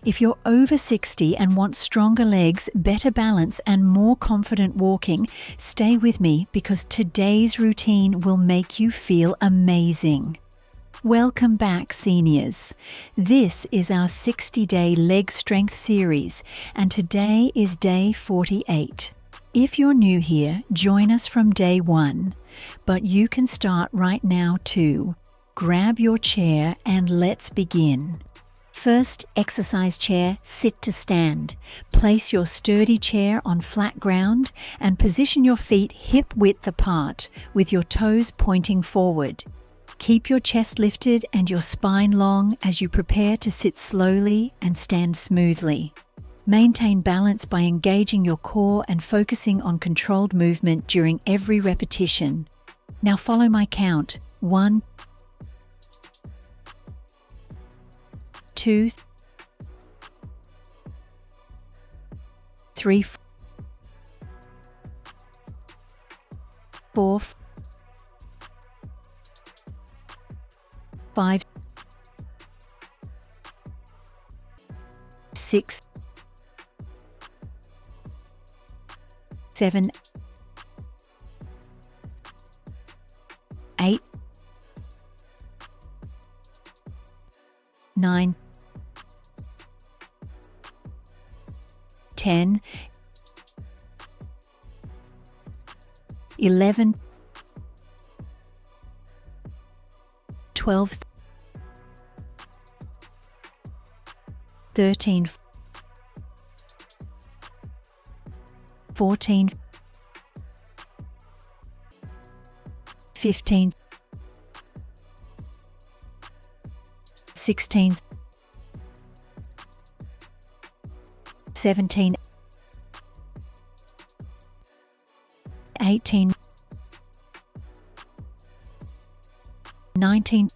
If you're over 60 and want stronger legs, better balance, and more confident walking, stay with me because today's routine will make you feel amazing. Welcome back, seniors. This is our 60-day leg strength series, and today is day 48. If you're new here, join us from day 1, but you can start right now too. Grab your chair and let's begin. First, exercise chair, sit to stand. Place your sturdy chair on flat ground and position your feet hip-width apart with your toes pointing forward. Keep your chest lifted and your spine long as you prepare to sit slowly and stand smoothly. Maintain balance by engaging your core and focusing on controlled movement during every repetition. Now follow my count. 1, 2, 3, 4, 5, 6, 7, 8, 9, 10, 11, 12, 13, 14, 15, 16, 17, 18, 19,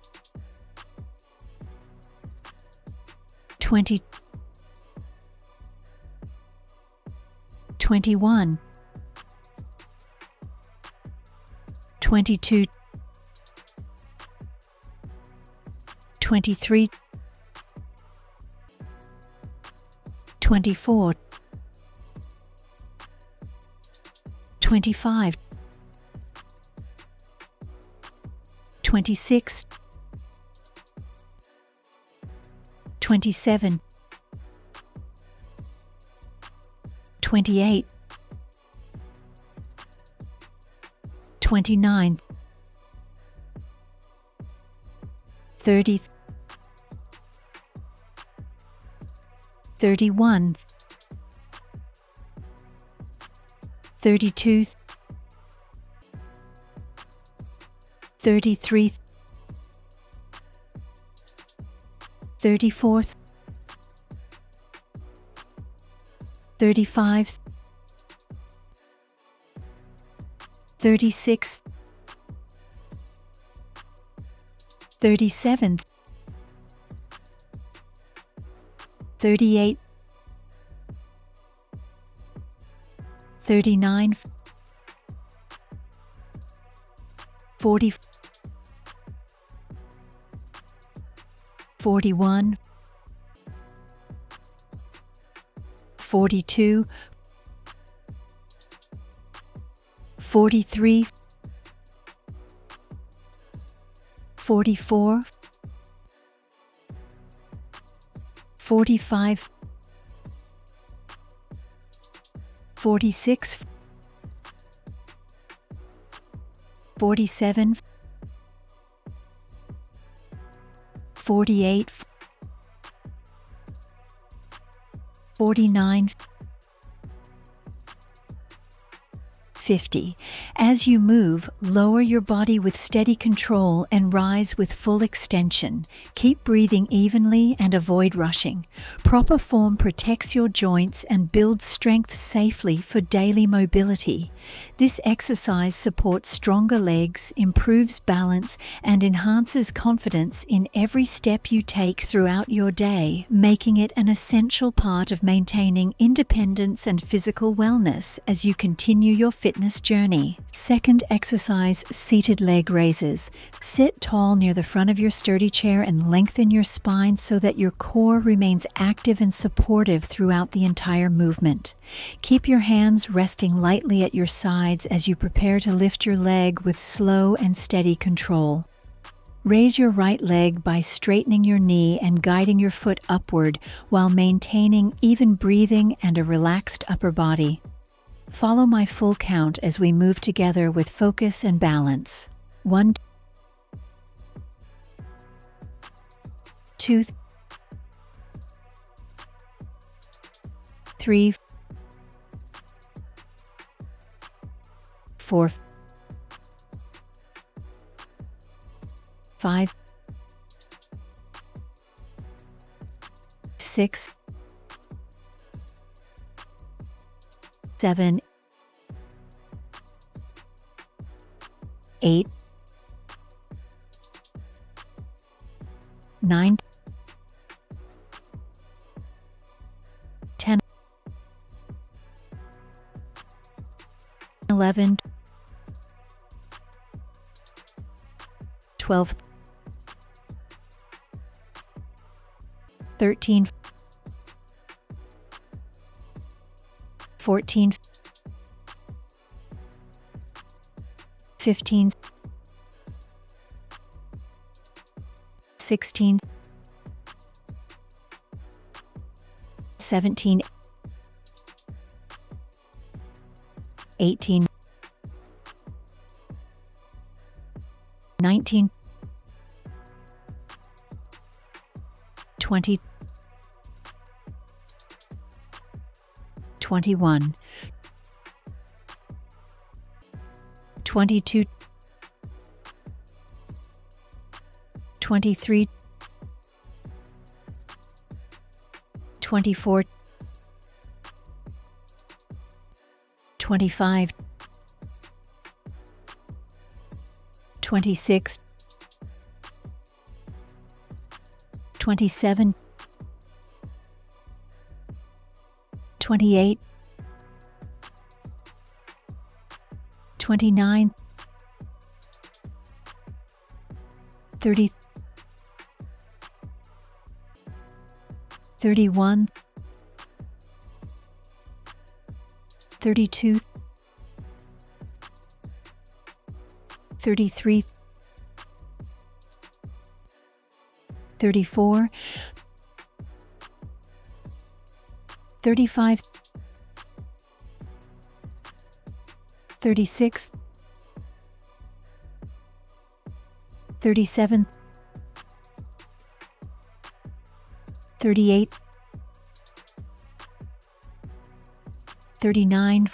20, 21, 22, 23, 24, 25, 26, 27, 28, 29, 30, 31, 32, 33, 34, 35, 36, 37, 38, 39, 40, 41, 42, 43, 44, 45, 46, 47, 48, 49, 50. As you move, lower your body with steady control and rise with full extension. Keep breathing evenly and avoid rushing. Proper form protects your joints and builds strength safely for daily mobility. This exercise supports stronger legs, improves balance, and enhances confidence in every step you take throughout your day, making it an essential part of maintaining independence and physical wellness as you continue your fitness fitness journey. Second exercise, seated leg raises. Sit tall near the front of your sturdy chair and lengthen your spine so that your core remains active and supportive throughout the entire movement. Keep your hands resting lightly at your sides as you prepare to lift your leg with slow and steady control. Raise your right leg by straightening your knee and guiding your foot upward while maintaining even breathing and a relaxed upper body. Follow my full count as we move together with focus and balance. 1, 2, 3, 4, 5, 6, 7, 8, 9, 10, 11, 12, 13, 14, 15, 16, 17, 18, 19, 20, 21, 22, 23, 24, 25, 26, 27, 28, 29, 30, 31, 32, 33, 34, 35, 36, 37, 38, 39,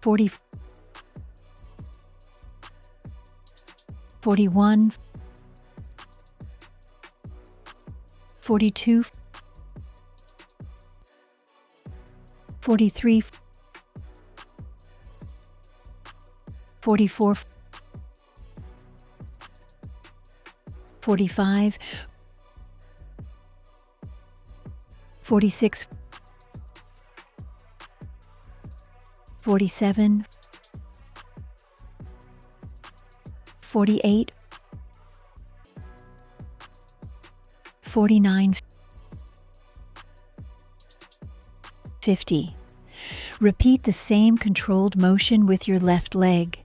40, 41, 42, 43, 44, 45, 46, 47, 48, 49, 50. Repeat the same controlled motion with your left leg.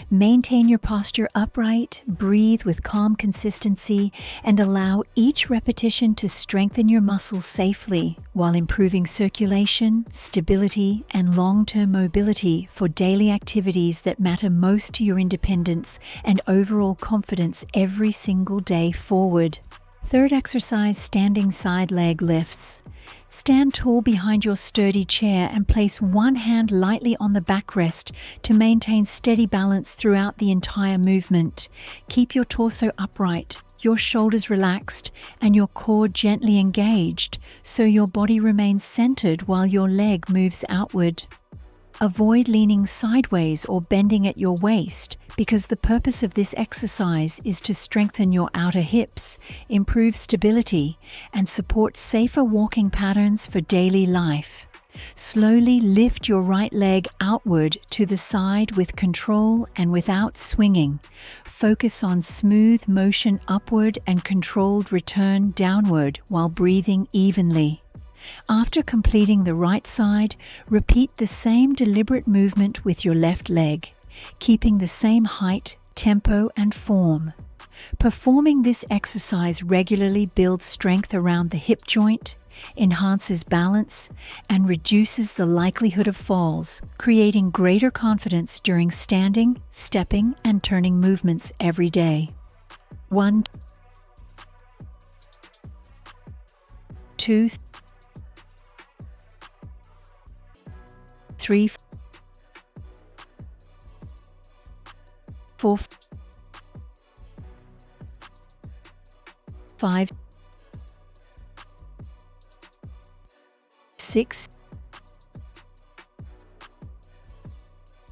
Maintain your posture upright, breathe with calm consistency, and allow each repetition to strengthen your muscles safely while improving circulation, stability, and long-term mobility for daily activities that matter most to your independence and overall confidence every single day forward. Third exercise, standing side leg lifts. Stand tall behind your sturdy chair and place one hand lightly on the backrest to maintain steady balance throughout the entire movement. Keep your torso upright, your shoulders relaxed, and your core gently engaged so your body remains centered while your leg moves outward. Avoid leaning sideways or bending at your waist because the purpose of this exercise is to strengthen your outer hips, improve stability, and support safer walking patterns for daily life. Slowly lift your right leg outward to the side with control and without swinging. Focus on smooth motion upward and controlled return downward while breathing evenly. After completing the right side, repeat the same deliberate movement with your left leg, keeping the same height, tempo, and form. Performing this exercise regularly builds strength around the hip joint, enhances balance, and reduces the likelihood of falls, creating greater confidence during standing, stepping, and turning movements every day. 1, 2, 3, 4, 5, 6,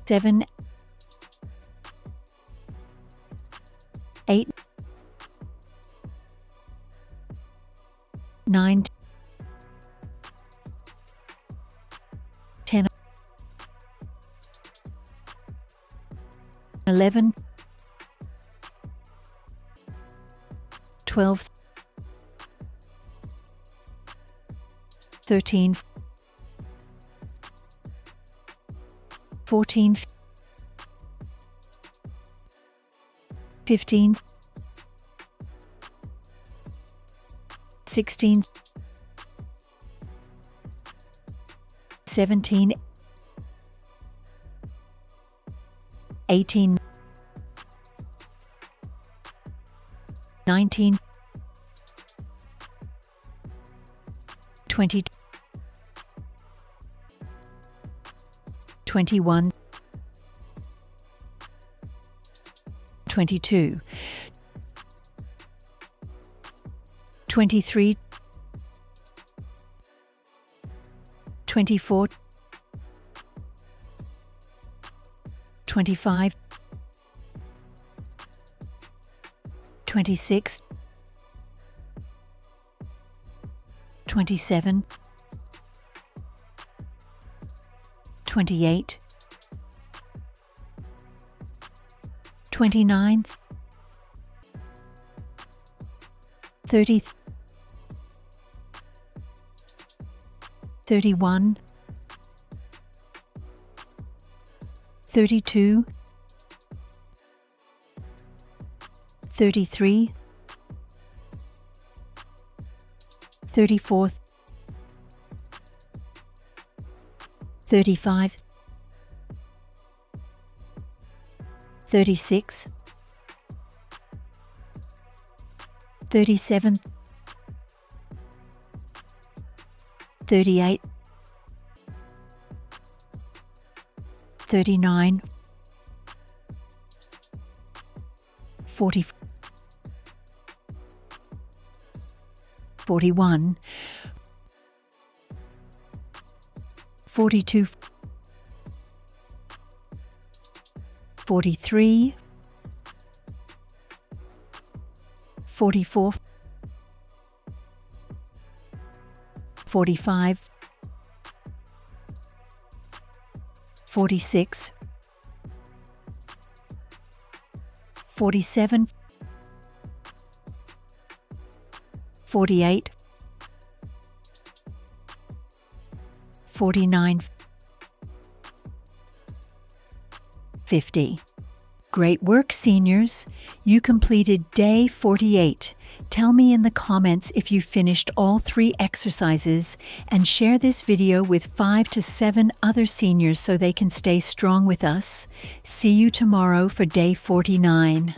7, 8, 9, 10, 11, 12, 13, 14, 15, 16, 17, 18, 19, 20, 21, 22, 23, 24, 25, 26, 27, 28, 29, 30, 31, 32, 33, 34, 35, 36, 37, 38, 39, 40, 41, 42, 43, 44, 45, 46, 47, 48, 49, 50. Great work, seniors! You completed day 48. Tell me in the comments if you finished all 3 exercises, and share this video with 5 to 7 other seniors so they can stay strong with us. See you tomorrow for day 49.